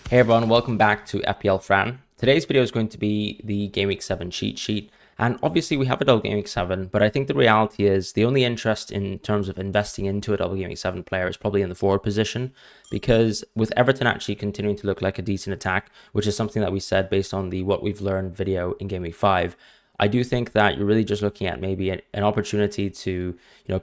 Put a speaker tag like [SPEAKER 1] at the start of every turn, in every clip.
[SPEAKER 1] Hey everyone, welcome back to FPL Fran. Today's video is going to be the Game Week 7 cheat sheet. And obviously we have a double Game Week 7, but I think the reality is the only interest in terms of investing into a double Game Week 7 player is probably in the forward position, because with Everton actually continuing to look like a decent attack, which is something that we said based on the what we've learned video in Game Week 5, I do think that you're really just looking at maybe an opportunity to,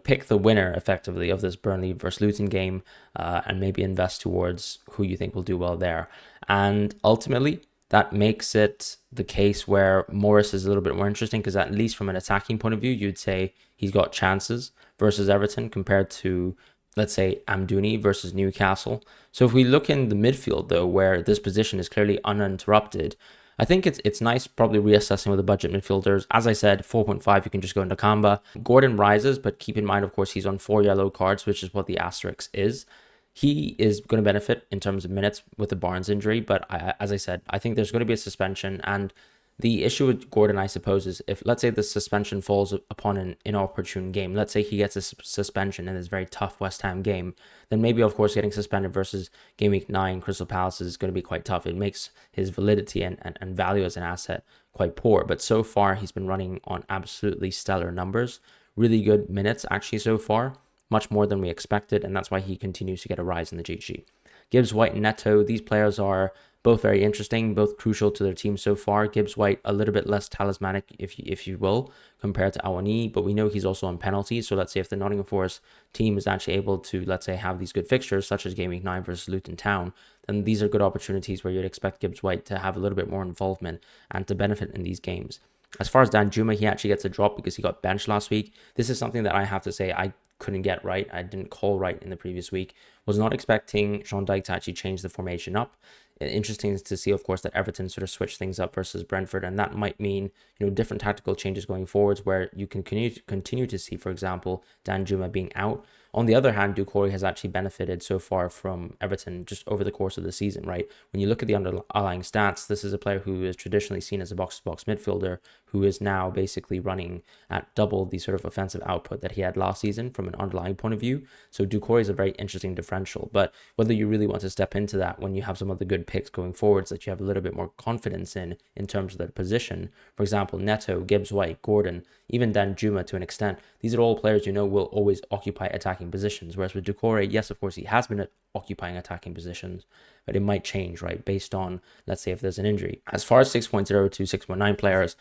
[SPEAKER 1] pick the winner effectively of this Burnley versus Luton game, and maybe invest towards who you think will do well there. And ultimately, that makes it the case where Morris is a little bit more interesting, because at least from an attacking point of view, you'd say he's got chances versus Everton compared to, let's say, Amdouni versus Newcastle. So if we look in the midfield, though, where this position is clearly uninterrupted, I think it's nice probably reassessing with the budget midfielders. As I said, 4.5, you can just go into Kamba. Gordon rises, but keep in mind, of course, he's on 4 yellow cards, which is what the asterisk is. He is going to benefit in terms of minutes with the Barnes injury, but as I said, I think there's going to be a suspension. And the issue with Gordon, I suppose, is if, let's say, the suspension falls upon an inopportune game, let's say he gets a suspension in this very tough West Ham game, then maybe, of course, getting suspended versus Game Week 9 Crystal Palace is going to be quite tough. It makes his validity and value as an asset quite poor. But so far, he's been running on absolutely stellar numbers. Really good minutes, actually, so far. Much more than we expected, and that's why he continues to get a rise in the cheat sheet. Gibbs White and Neto, these players are both very interesting, both crucial to their team so far. Gibbs White a little bit less talismanic, if you will, compared to Awani, but we know he's also on penalties. So let's say if the Nottingham Forest team is actually able to, let's say, have these good fixtures, such as Game Week 9 versus Luton Town, then these are good opportunities where you'd expect Gibbs White to have a little bit more involvement and to benefit in these games. As far as Dan Juma, he actually gets a drop because he got benched last week. This is something that I have to say I couldn't get right. I didn't call right in the previous week. Was not expecting Sean Dyche to actually change the formation up. Interesting to see, of course, that Everton sort of switched things up versus Brentford, and that might mean different tactical changes going forwards, where you can continue to see, for example, Dan Juma being out. On the other hand, Doucouré has actually benefited so far from Everton just over the course of the season, right? When you look at the underlying stats, this is a player who is traditionally seen as a box-to-box midfielder who is now basically running at double the sort of offensive output that he had last season from an underlying point of view. So Doucouré is a very interesting differential, but whether you really want to step into that when you have some of the good picks going forwards that you have a little bit more confidence in terms of their position, for example, Neto, Gibbs White, Gordon, even Dan Juma to an extent, these are all players will always occupy attacking positions. Whereas with Doucouré, yes, of course, he has been occupying attacking positions, but it might change, right, based on, let's say, if there's an injury. As far as 6.0 to 6.9 players,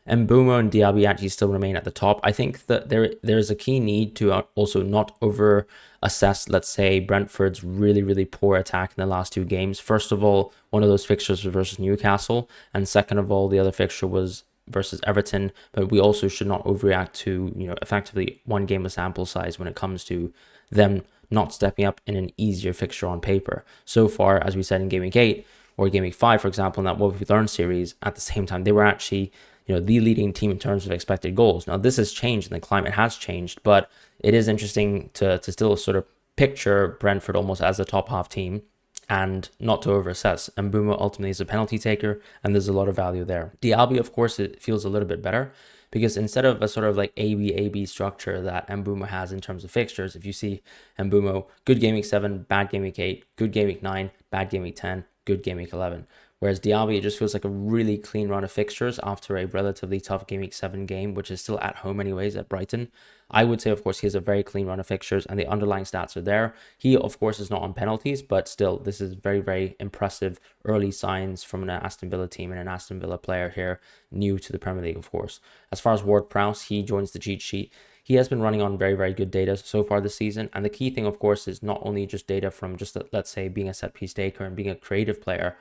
[SPEAKER 1] Mbeumo and Diaby actually still remain at the top. I think that there's a key need to also not over assess, let's say, Brentford's really poor attack in the last 2 games. First of all, one of those fixtures was versus Newcastle, and second of all, the other fixture was versus Everton. But we also should not overreact to effectively one game of sample size when it comes to them not stepping up in an easier fixture on paper. So far, as we said in Game Week 8 or Game Week 5, for example, in that What We've Learned series, at the same time, they were actually the leading team in terms of expected goals. Now, this has changed and the climate has changed, but it is interesting to still sort of picture Brentford almost as a top half team and not to overassess. And Mbeumo ultimately is a penalty taker, and there's a lot of value there. Diaby, of course, it feels a little bit better, because instead of a sort of like AB structure that Mbeumo has in terms of fixtures, if you see Mbeumo, good Game Week 7, bad Game Week 8, good Game Week 9, bad Game Week 10, good Game Week 11. Whereas Diaby, it just feels like a really clean run of fixtures after a relatively tough Game Week 7 game, which is still at home anyways at Brighton. I would say, of course, he has a very clean run of fixtures and the underlying stats are there. He, of course, is not on penalties, but still, this is very impressive early signs from an Aston Villa team and an Aston Villa player here, new to the Premier League, of course. As far as Ward-Prowse, he joins the cheat sheet. He has been running on very good data so far this season. And the key thing, of course, is not only just data from just, let's say, being a set piece taker and being a creative player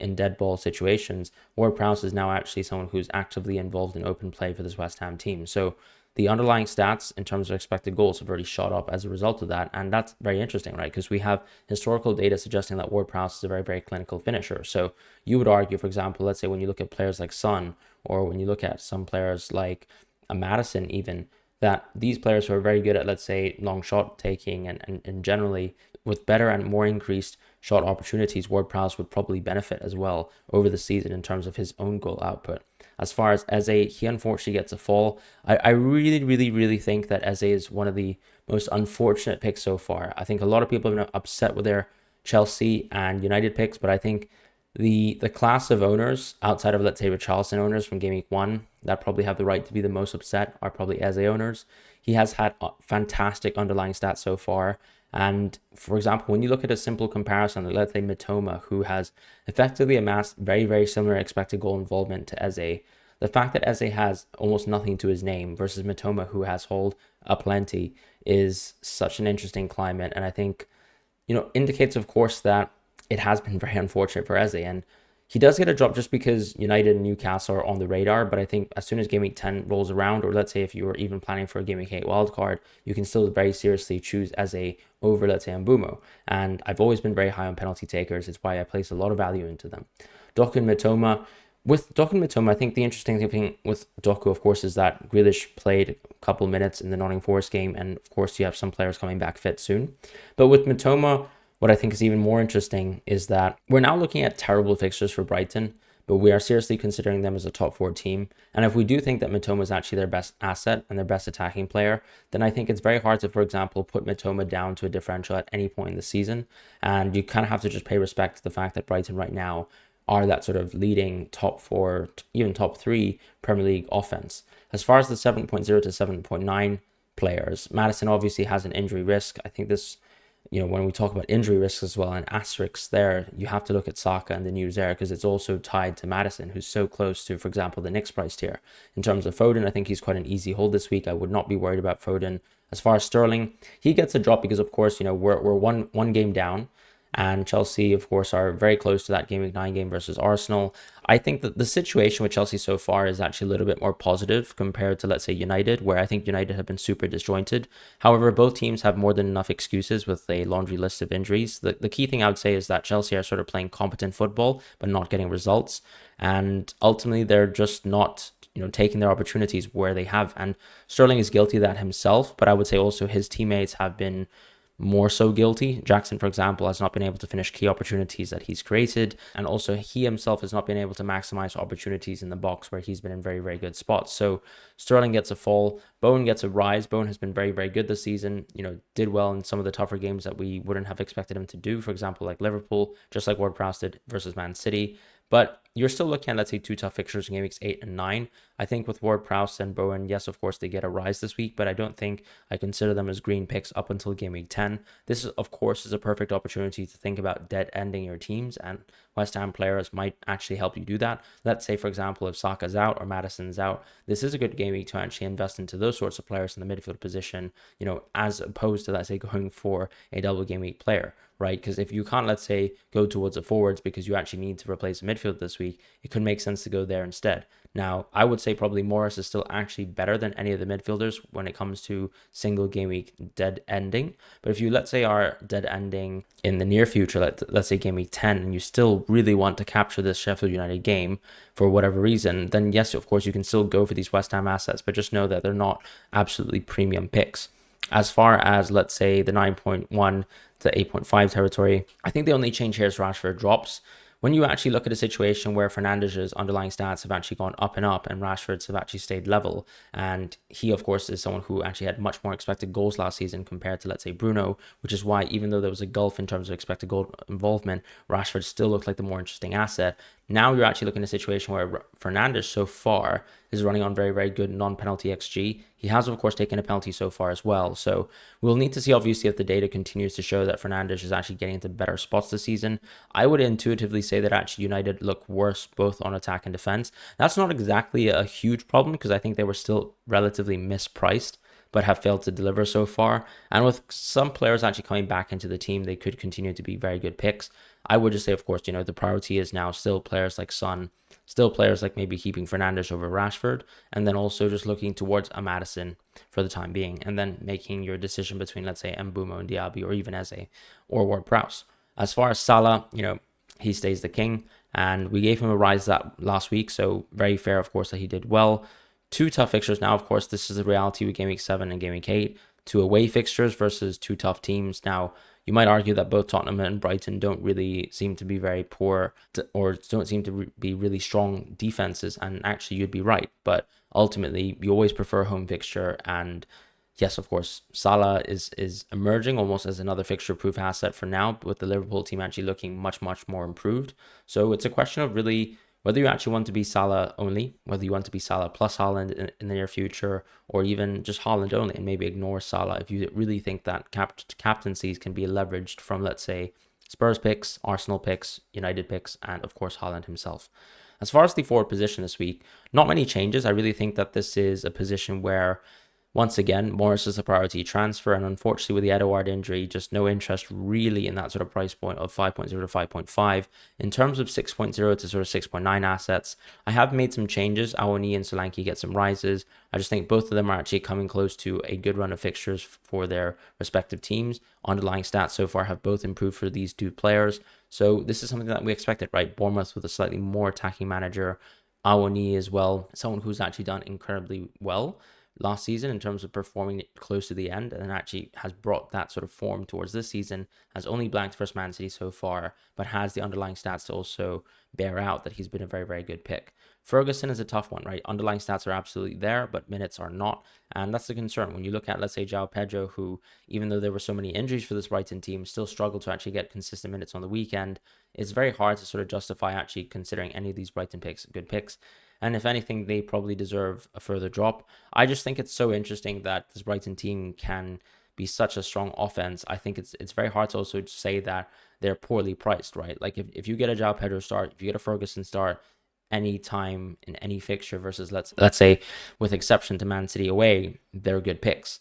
[SPEAKER 1] in dead ball situations. Ward-Prowse is now actually someone who's actively involved in open play for this West Ham team. So the underlying stats in terms of expected goals have already shot up as a result of that. And that's very interesting, right? Because we have historical data suggesting that Ward-Prowse is a very clinical finisher. So you would argue, for example, let's say when you look at players like Son, or when you look at some players like a Madison even, that these players who are very good at, let's say, long shot taking and generally with better and more increased shot opportunities, Ward-Prowse would probably benefit as well over the season in terms of his own goal output. As far as Eze, he unfortunately gets a fall. I really think that Eze is one of the most unfortunate picks so far. I think a lot of people have been upset with their Chelsea and United picks, but I think the class of owners outside of, let's say, Richarlison owners from Game Week 1 that probably have the right to be the most upset are probably Eze owners. He has had fantastic underlying stats so far. And for example, when you look at a simple comparison, let's say Mitoma, who has effectively amassed very, very similar expected goal involvement to Eze, the fact that Eze has almost nothing to his name versus Mitoma, who has hold aplenty, is such an interesting climate. And I think, indicates, of course, that it has been very unfortunate for Eze. And he does get a drop just because United and Newcastle are on the radar. But I think as soon as Game Week 10 rolls around, or let's say if you were even planning for a Game Week 8 wildcard, you can still very seriously choose Eze over, let's say, Mbumo. And I've always been very high on penalty takers. It's why I place a lot of value into them. Doku and Mitoma. With Doku and Mitoma, I think the interesting thing with Doku, of course, is that Grealish played a couple minutes in the Nottingham Forest game. And of course, you have some players coming back fit soon. But with Mitoma, what I think is even more interesting is that we're now looking at terrible fixtures for Brighton, but we are seriously considering them as a top 4 team. And if we do think that Mitoma is actually their best asset and their best attacking player, then I think it's very hard to, for example, put Mitoma down to a differential at any point in the season. And you kind of have to just pay respect to the fact that Brighton right now are that sort of leading top 4, even top 3 Premier League offense. As far as the 7.0 to 7.9 players, Maddison obviously has an injury risk. I think this, when we talk about injury risks as well and asterisks there, you have to look at Saka and the news there because it's also tied to Maddison, who's so close to, for example, the Knicks price tier. In terms of Foden, I think he's quite an easy hold this week. I would not be worried about Foden. As far as Sterling, he gets a drop because, of course, we're one game down. And Chelsea, of course, are very close to that Game Week 9 game versus Arsenal. I think that the situation with Chelsea so far is actually a little bit more positive compared to, let's say, United, where I think United have been super disjointed. However, both teams have more than enough excuses with a laundry list of injuries. The key thing I would say is that Chelsea are sort of playing competent football, but not getting results. And ultimately, they're just not taking their opportunities where they have. And Sterling is guilty of that himself, but I would say also his teammates have been more so guilty. Jackson, for example, has not been able to finish key opportunities that he's created, and also he himself has not been able to maximize opportunities in the box where he's been in very, very good spots. So Sterling gets a fall, Bowen gets a rise. Bowen has been very, very good this season, did well in some of the tougher games that we wouldn't have expected him to do, for example, like Liverpool, just like Ward-Prowse did versus Man City. But you're still looking at, let's say, 2 tough fixtures in Game Weeks 8 and 9. I think with Ward-Prowse and Bowen, yes, of course, they get a rise this week, but I don't think I consider them as green picks up until Game Week 10. This, of course, is a perfect opportunity to think about dead-ending your teams, and West Ham players might actually help you do that. Let's say, for example, if Saka's out or Maddison's out, this is a good game week to actually invest into those sorts of players in the midfield position, as opposed to, let's say, going for a double game week player, right? Because if you can't, let's say, go towards the forwards because you actually need to replace a midfield this week, it could make sense to go there instead. Now, I would say probably Morris is still actually better than any of the midfielders when it comes to single game week dead ending. But if you, let's say, are dead ending in the near future, let's say game week 10, and you still really want to capture this Sheffield United game for whatever reason, then yes, of course, you can still go for these West Ham assets, but just know that they're not absolutely premium picks. As far as, let's say, the 9.1 to 8.5 territory, I think the only change here is Rashford drops. When you actually look at a situation where Fernandez's underlying stats have actually gone up and up and Rashford's have actually stayed level, and he, of course, is someone who actually had much more expected goals last season compared to, let's say, Bruno, which is why even though there was a gulf in terms of expected goal involvement, Rashford still looked like the more interesting asset. Now you're actually looking at a situation where Fernandes so far is running on very, very good non-penalty XG. He has, of course, taken a penalty so far as well. So we'll need to see, obviously, if the data continues to show that Fernandes is actually getting into better spots this season. I would intuitively say that actually United look worse both on attack and defense. That's not exactly a huge problem because I think they were still relatively mispriced, but have failed to deliver so far. And with some players actually coming back into the team, they could continue to be very good picks. I would just say, of course, the priority is now still players like Son, still players like maybe keeping Fernandes over Rashford, and then also just looking towards a Maddison for the time being, and then making your decision between, let's say, Mbumo and Diaby, or even Eze, or Ward-Prowse. As far as Salah, he stays the king, and we gave him a rise that last week, so very fair, of course, that he did well. 2 tough fixtures now, of course, this is the reality with Game Week 7 and Game Week 8. 2 away fixtures versus 2 tough teams. Now, you might argue that both Tottenham and Brighton don't really seem to be very poor or don't seem to be really strong defenses, and actually you'd be right. But ultimately, you always prefer home fixture, and Yes, of course, Salah is emerging almost as another fixture-proof asset for now, with the Liverpool team actually looking much more improved. So it's a question of really whether you actually want to be Salah only, whether you want to be Salah plus Haaland in the near future, or even just Haaland only, and maybe ignore Salah if you really think that captaincies can be leveraged from, let's say, Spurs picks, Arsenal picks, United picks, and of course Haaland himself. As far as the forward position this week, not many changes. I really think that this is a position where once again, Morris is a priority transfer, and unfortunately, with the Edouard injury, just no interest really in that sort of price point of 5.0 to 5.5. In terms of 6.0 to sort of 6.9 assets, I have made some changes. Awani and Solanke get some rises. I just think both of them are actually coming close to a good run of fixtures for their respective teams. Underlying stats so far have both improved for these two players. So this is something that we expected, right? Bournemouth with a slightly more attacking manager. Awani as well, someone who's actually done incredibly well last season in terms of performing close to the end, and actually has brought that sort of form towards this season, has only blanked versus Man City so far, but has the underlying stats to also bear out that he's been a very good pick. Ferguson is a tough one, right? Underlying stats are absolutely there, but minutes are not. And that's the concern. When you look at, let's say, João Pedro, who, even though there were so many injuries for this Brighton team, still struggled to actually get consistent minutes on the weekend, it's very hard to sort of justify actually considering any of these Brighton picks good picks. And if anything, they probably deserve a further drop. I just think it's so interesting that this Brighton team can be such a strong offense. I think it's very hard to also say that they're poorly priced, right? Like if you get a João Pedro start, if you get a Ferguson start any time in any fixture versus let's say, with exception to Man City away, they're good picks.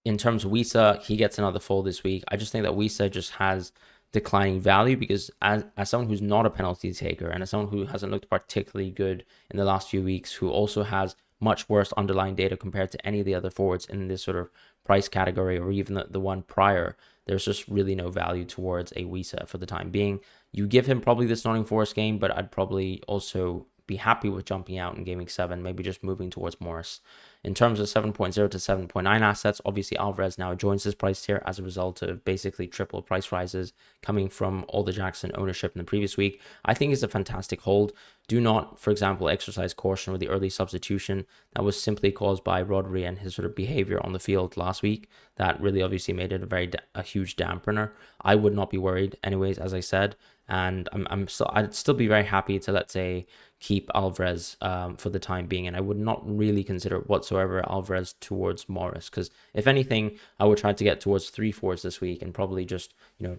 [SPEAKER 1] In terms of Wisa, he gets another full this week. I just think that Wisa just has declining value because as someone who's not a penalty taker and as someone who hasn't looked particularly good in the last few weeks, who also has much worse underlying data compared to any of the other forwards in this sort of price category or even the one prior, there's just really no value towards a Wisa for the time being. You give him probably this Nottingham Forest game, but I'd probably also be happy with jumping out in Game Week 7, maybe just moving towards Morris. In terms of 7.0 to 7.9 assets, obviously Alvarez now joins this price tier as a result of basically triple price rises coming from all the Jackson ownership in the previous week. I think it's a fantastic hold. Do not, for example, exercise caution with the early substitution. That was simply caused by Rodri and his sort of behavior on the field last week. That really obviously made it a huge dampener. I would not be worried anyways, as I said. And I'd still be very happy to, let's say, keep Alvarez for the time being, and I would not really consider whatsoever Alvarez towards Morris, because if anything, I would try to get towards 3-4s this week and probably just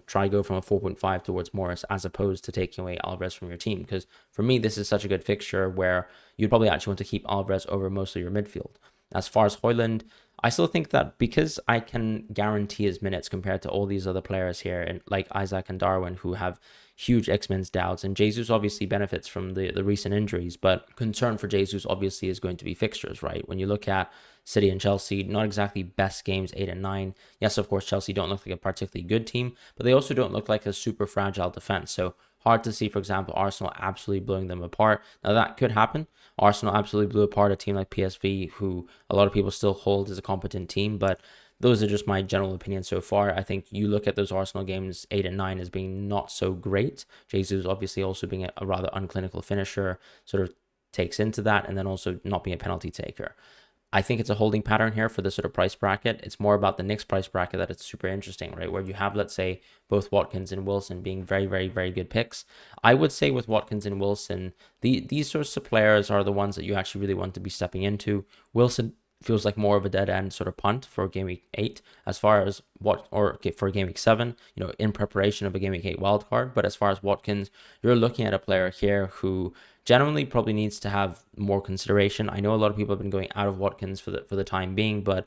[SPEAKER 1] try to go from a 4.5 towards Morris as opposed to taking away Alvarez from your team, because for me this is such a good fixture where you'd probably actually want to keep Alvarez over most of your midfield. As far as Højlund, I still think that because I can guarantee his minutes compared to all these other players here, and like Isaac and Darwin, who have huge X-Men's doubts, and Jesus obviously benefits from the recent injuries, but concern for Jesus obviously is going to be fixtures, right? When you look at City and Chelsea, not exactly best games 8 and 9. Yes, of course, Chelsea don't look like a particularly good team, but they also don't look like a super fragile defense. So hard to see, for example, Arsenal absolutely blowing them apart. Now that could happen. Arsenal absolutely blew apart a team like PSV, who a lot of people still hold as a competent team, but those are just my general opinions so far. I think you look at those Arsenal games 8 and 9 as being not so great. Jesus obviously also being a rather unclinical finisher sort of takes into that, and then also not being a penalty taker. I think it's a holding pattern here for this sort of price bracket. It's more about the next price bracket that it's super interesting, right? Where you have, let's say, both Watkins and Wilson being very good picks. I would say with Watkins and Wilson, these sorts of players are the ones that you actually really want to be stepping into. Wilson feels like more of a dead end sort of punt for Game Week 8 as far as for Game Week 7, in preparation of a Game Week 8 wildcard. But as far as Watkins, you're looking at a player here who generally probably needs to have more consideration. I know a lot of people have been going out of Watkins for the time being, but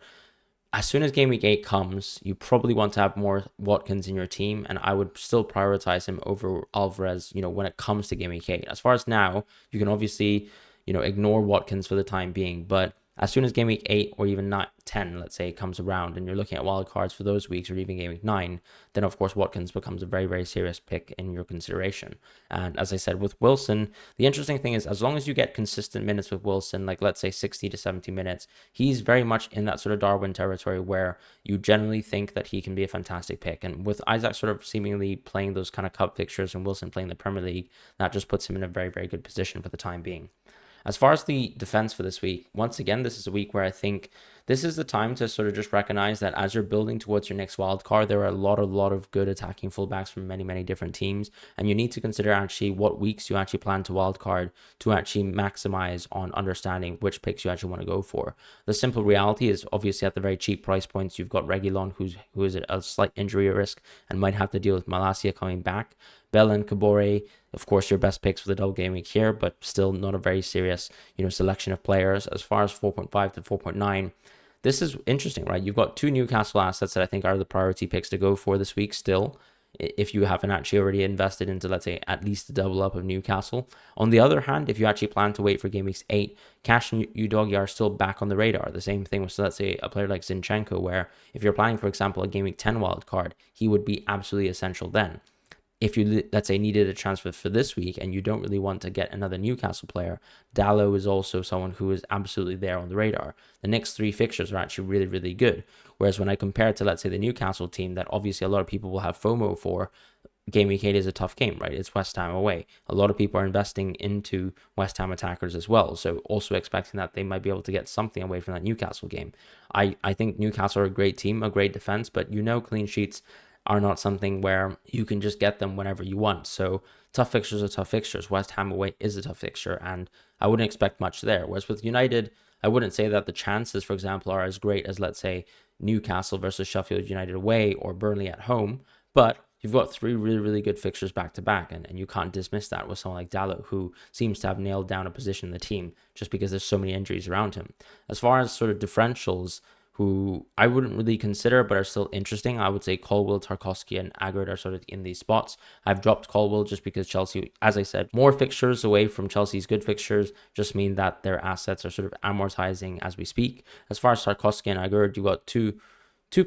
[SPEAKER 1] as soon as Game Week 8 comes, you probably want to have more Watkins in your team, and I would still prioritize him over Alvarez, when it comes to Game Week 8. As far as now, you can obviously, ignore Watkins for the time being, but as soon as Game Week 8 or even 10, let's say, comes around and you're looking at wildcards for those weeks or even Game Week 9, then of course Watkins becomes a very serious pick in your consideration. And as I said, with Wilson, the interesting thing is as long as you get consistent minutes with Wilson, like let's say 60 to 70 minutes, he's very much in that sort of Darwin territory where you generally think that he can be a fantastic pick. And with Isaac sort of seemingly playing those kind of cup fixtures and Wilson playing the Premier League, that just puts him in a very good position for the time being. As far as the defense for this week, once again, this is a week where I think this is the time to sort of just recognize that as you're building towards your next wild card, there are a lot of good attacking fullbacks from many different teams, and you need to consider actually what weeks you actually plan to wild card to actually maximize on understanding which picks you actually want to go for. The simple reality is obviously at the very cheap price points, you've got Reguilon, who is at a slight injury risk and might have to deal with Malacia coming back. Bell and Kabore, of course, your best picks for the double game week here, but still not a very serious, selection of players. As far as 4.5 to 4.9, this is interesting, right? You've got two Newcastle assets that I think are the priority picks to go for this week still, if you haven't actually already invested into, let's say, at least a double up of Newcastle. On the other hand, if you actually plan to wait for game weeks 8, Cash and Udogie are still back on the radar. The same thing with, let's say, a player like Zinchenko, where if you're planning, for example, a game week 10 wild card, he would be absolutely essential then. If you, let's say, needed a transfer for this week and you don't really want to get another Newcastle player, Dalot is also someone who is absolutely there on the radar. The next 3 fixtures are actually really good. Whereas when I compare it to, let's say, the Newcastle team that obviously a lot of people will have FOMO for, game week 8 is a tough game, right? It's West Ham away. A lot of people are investing into West Ham attackers as well. So also expecting that they might be able to get something away from that Newcastle game. I think Newcastle are a great team, a great defense, but clean sheets are not something where you can just get them whenever you want. So tough fixtures are tough fixtures. West Ham away is a tough fixture, and I wouldn't expect much there. Whereas with United, I wouldn't say that the chances, for example, are as great as, let's say, Newcastle versus Sheffield United away or Burnley at home. But you've got 3 really good fixtures back to back, and you can't dismiss that with someone like Dalot, who seems to have nailed down a position in the team just because there's so many injuries around him. As far as sort of differentials, who I wouldn't really consider but are still interesting, I would say Colwill, Tarkowski, and Agard are sort of in these spots. I've dropped Colwill just because Chelsea, as I said, more fixtures away from Chelsea's good fixtures just mean that their assets are sort of amortizing as we speak. As far as Tarkowski and Agard, you got two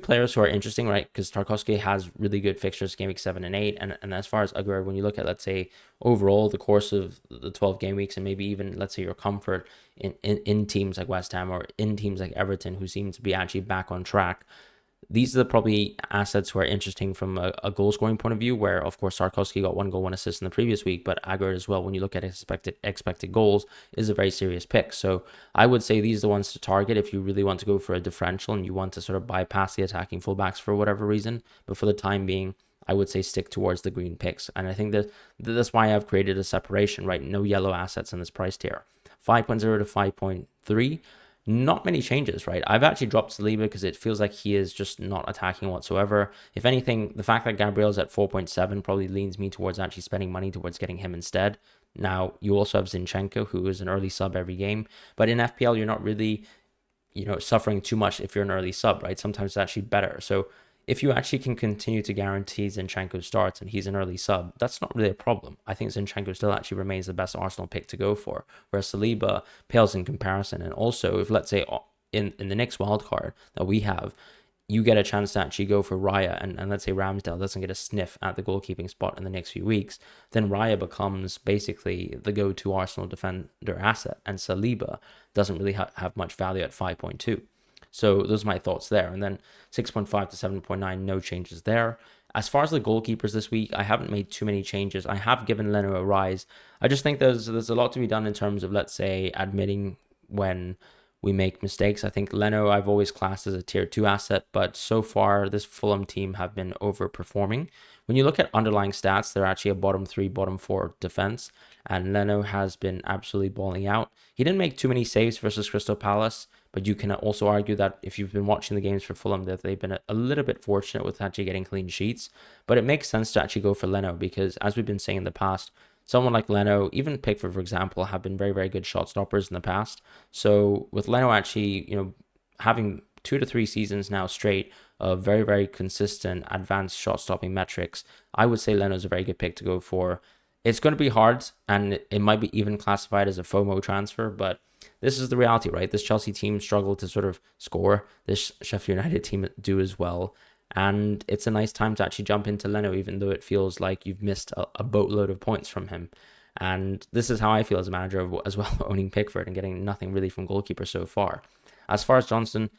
[SPEAKER 1] players who are interesting, right? Because Tarkowski has really good fixtures game week 7 and 8. And as far as Agüero, when you look at, let's say, overall the course of the 12 game weeks, and maybe even, let's say, your comfort in teams like West Ham or in teams like Everton, who seem to be actually back on track, these are the probably assets who are interesting from a goal scoring point of view, where, of course, Tarkowski got 1 goal, 1 assist in the previous week, but Agüero as well, when you look at expected goals, is a very serious pick. So I would say these are the ones to target if you really want to go for a differential and you want to sort of bypass the attacking fullbacks for whatever reason. But for the time being, I would say stick towards the green picks. And I think that's why I've created a separation, right? No yellow assets in this price tier. 5.0 to 5.3. Not many changes, right? I've actually dropped Saliba because it feels like he is just not attacking whatsoever. If anything, the fact that Gabriel's at 4.7 probably leans me towards actually spending money towards getting him instead. Now, you also have Zinchenko, who is an early sub every game. But in FPL, you're not really, suffering too much if you're an early sub, right? Sometimes it's actually better. So if you actually can continue to guarantee Zinchenko starts and he's an early sub, that's not really a problem. I think Zinchenko still actually remains the best Arsenal pick to go for, whereas Saliba pales in comparison. And also, if, let's say, in the next wildcard that we have, you get a chance to actually go for Raya, and let's say Ramsdale doesn't get a sniff at the goalkeeping spot in the next few weeks, then Raya becomes basically the go-to Arsenal defender asset, and Saliba doesn't really have much value at 5.2. So those are my thoughts there. And then 6.5 to 7.9, no changes there. As far as the goalkeepers this week, I haven't made too many changes. I have given Leno a rise. I just think there's a lot to be done in terms of, let's say, admitting when we make mistakes. I think Leno I've always classed as a tier 2 asset, but so far this Fulham team have been overperforming. When you look at underlying stats, they're actually a bottom 3, bottom 4 defense, and Leno has been absolutely balling out. He didn't make too many saves versus Crystal Palace, but you can also argue that if you've been watching the games for Fulham, that they've been a little bit fortunate with actually getting clean sheets. But it makes sense to actually go for Leno because, as we've been saying in the past, someone like Leno, even Pickford, for example, have been very, very good shot stoppers in the past. So with Leno actually, having 2 to 3 seasons now straight of very, very consistent advanced shot stopping metrics, I would say Leno's a very good pick to go for. It's going to be hard, and it might be even classified as a FOMO transfer, but this is the reality, right? This Chelsea team struggled to sort of score. This Sheffield United team do as well. And it's a nice time to actually jump into Leno, even though it feels like you've missed a boatload of points from him. And this is how I feel as a manager as well, owning Pickford and getting nothing really from goalkeeper so far. As far as Johnson,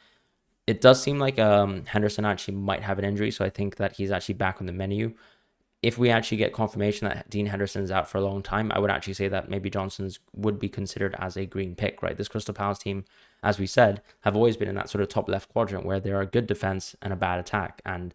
[SPEAKER 1] it does seem like Henderson actually might have an injury, so I think that he's actually back on the menu. if we actually get confirmation that Dean Henderson's out for a long time, I would actually say that maybe Johnson's would be considered as a green pick, right? This Crystal Palace team, as we said, have always been in that sort of top left quadrant where there are a good defense and a bad attack. And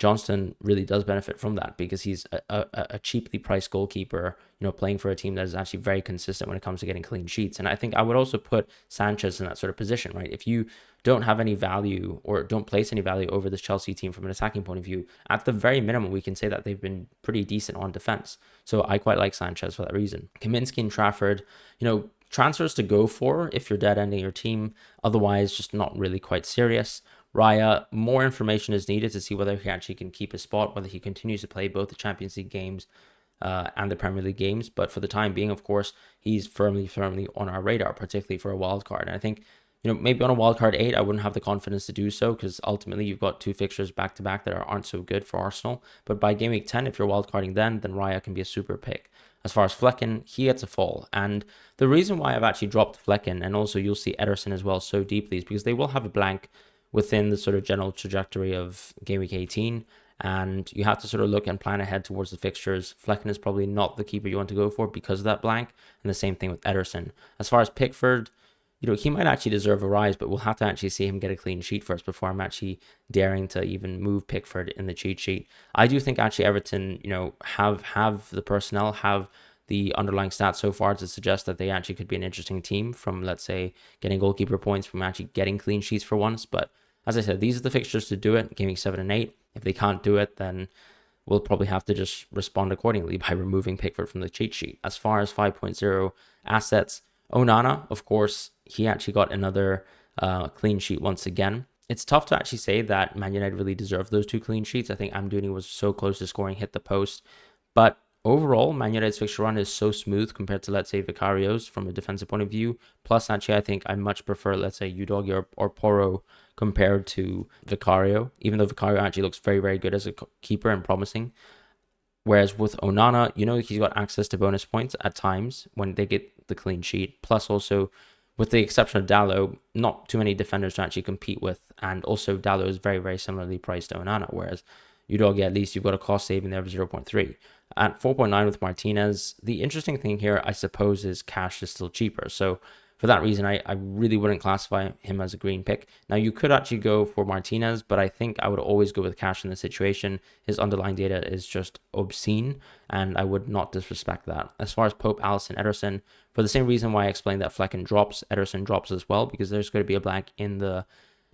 [SPEAKER 1] Johnston really does benefit from that because he's a cheaply priced goalkeeper, playing for a team that is actually very consistent when it comes to getting clean sheets. And I think I would also put Sanchez in that sort of position, right? If you don't have any value or don't place any value over this Chelsea team from an attacking point of view, at the very minimum, we can say that they've been pretty decent on defense. So I quite like Sanchez for that reason. Kaminsky and Trafford, transfers to go for if you're dead ending your team. Otherwise, just not really quite serious. Raya, more information is needed to see whether he actually can keep his spot, whether he continues to play both the Champions League games and the Premier League games. But for the time being, of course, he's firmly on our radar, particularly for a wild card. And I think, maybe on a wild card 8, I wouldn't have the confidence to do so because ultimately you've got 2 fixtures back to back that aren't so good for Arsenal. But by game week 10, if you're wild carding then Raya can be a super pick. As far as Flecken, he gets a fall. And the reason why I've actually dropped Flecken, and also you'll see Ederson as well so deeply, is because they will have a blank within the sort of general trajectory of game week 18, and you have to sort of look and plan ahead towards the fixtures. Flecken is probably not the keeper you want to go for because of that blank, and the same thing with Ederson. As far as Pickford, he might actually deserve a rise, but we'll have to actually see him get a clean sheet first before I'm actually daring to even move Pickford in the cheat sheet. I do think actually Everton, have the personnel, have the underlying stats so far to suggest that they actually could be an interesting team from, let's say, getting goalkeeper points, from actually getting clean sheets for once. But as I said, these are the fixtures to do it, game week 7 and 8. If they can't do it, then we'll probably have to just respond accordingly by removing Pickford from the cheat sheet. As far as 5.0 assets, Onana, of course, he actually got another clean sheet once again. It's tough to actually say that Man United really deserved those 2 clean sheets. I think Amdouni was so close to scoring, hit the post. But overall, Man United's fixture run is so smooth compared to, let's say, Vicario's from a defensive point of view. Plus, actually, I think I much prefer, let's say, Udogie or Porro compared to Vicario, even though Vicario actually looks very, very good as a keeper and promising. Whereas with Onana, he's got access to bonus points at times when they get the clean sheet. Plus, also, with the exception of Dalot, not too many defenders to actually compete with. And also, Dalot is very, very similarly priced to Onana, whereas Udogie, at least you've got a cost saving there of 0.3. At 4.9 with Martinez, the interesting thing here, I suppose, is cash is still cheaper. So for that reason, I really wouldn't classify him as a green pick. Now, you could actually go for Martinez, but I think I would always go with cash in this situation. His underlying data is just obscene, and I would not disrespect that. As far as Pope, Alisson, Ederson, for the same reason why I explained that Flecken drops, Ederson drops as well, because there's going to be a blank in the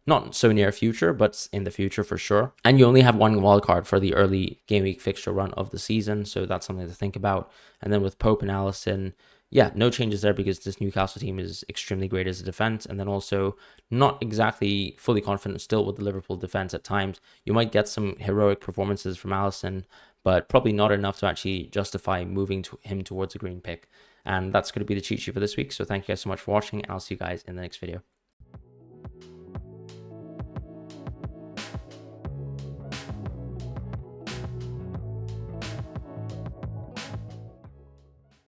[SPEAKER 1] not so near future, but in the future for sure. And you only have 1 wild card for the early game week fixture run of the season, so that's something to think about. And then with Pope and Alisson, yeah, no changes there because this Newcastle team is extremely great as a defense, and then also not exactly fully confident still with the Liverpool defense at times. You might get some heroic performances from Alisson, but probably not enough to actually justify moving him towards a green pick. And that's going to be the cheat sheet for this week. So thank you guys so much for watching, and I'll see you guys in the next video.